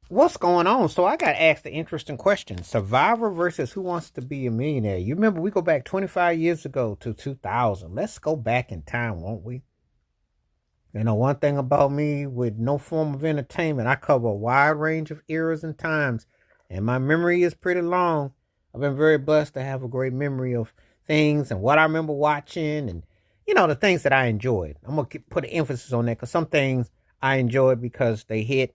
What's going on? So I got asked an interesting question. Survivor versus Who Wants to Be a Millionaire. You remember we go back 25 years ago to 2000. Let's go back in time, won't we? One thing about me with no form of entertainment, I cover a wide range of eras and times, and my memory is pretty long. I've been very blessed to have a great memory of things and what I remember watching and, the things that I enjoyed. I'm going to put an emphasis on that because some things I enjoyed because they hit,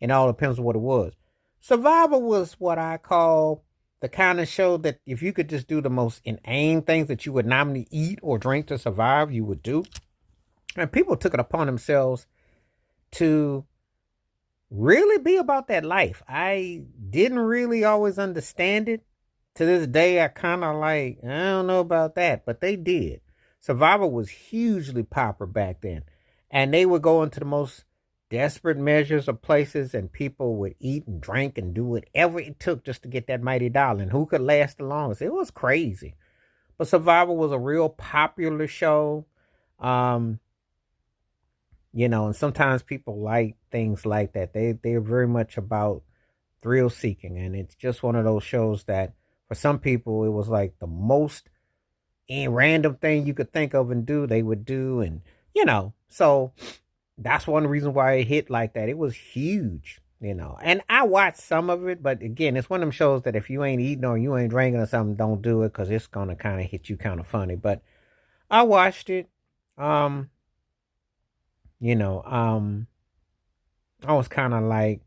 and it all depends on what it was. Survivor was what I call the kind of show that if you could just do the most inane things that you would normally eat or drink to survive, you would do. And people took it upon themselves to really be about that life. I didn't really always understand it. To this day, I kind of like, I don't know about that, but they did. Survivor was hugely popular back then. And they would go into the most desperate measures of places, and people would eat and drink and do whatever it took just to get that mighty dollar. And who could last the longest? It was crazy. But Survivor was a real popular show. Um, and sometimes people like things like that. They're very much about thrill seeking, and it's just one of those shows that for some people it was like the most random thing you could think of and do they would do, and so that's one reason why it hit like that. It was huge. And I watched some of it, but again, it's one of them shows that if you ain't eating or you ain't drinking or something, don't do it because it's gonna kind of hit you kind of funny. But I watched it. Um, you know, um, I was kind of like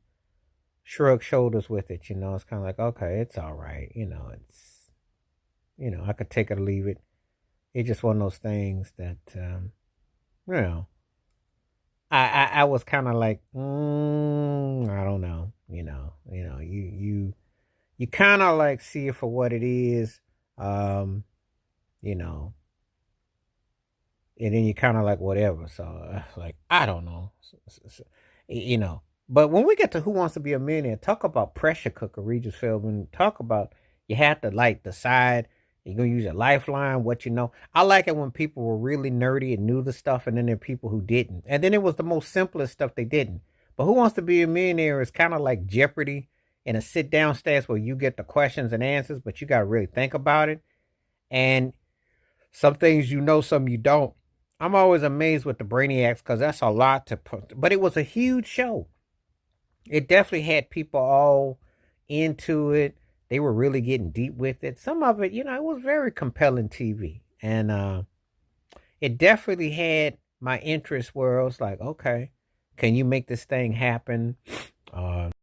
shrug shoulders with it. It's kind of like, okay, it's all right. I could take it or leave it. It's just one of those things that, you know, I was kind of like, I don't know. You kind of like see it for what it is, um, you know, and then you kind of like whatever. So like, I don't know. you know. But when we get to Who Wants to Be a Millionaire, talk about pressure cooker, Regis Philbin. Talk about you have to like decide you're gonna use your lifeline, what you know. I like it when people were really nerdy and knew the stuff, and then there are people who didn't. And then it was the most simplest stuff they didn't. But Who Wants to Be a Millionaire is kind of like Jeopardy in a sit down stage where you get the questions and answers, but you gotta really think about it. And some things you know, some you don't. I'm always amazed with the Brainiacs because that's a lot to put. But it was a huge show. It definitely had people all into it. They were really getting deep with it. Some of it, it was very compelling TV. And it definitely had my interest where I was like, okay, can you make this thing happen?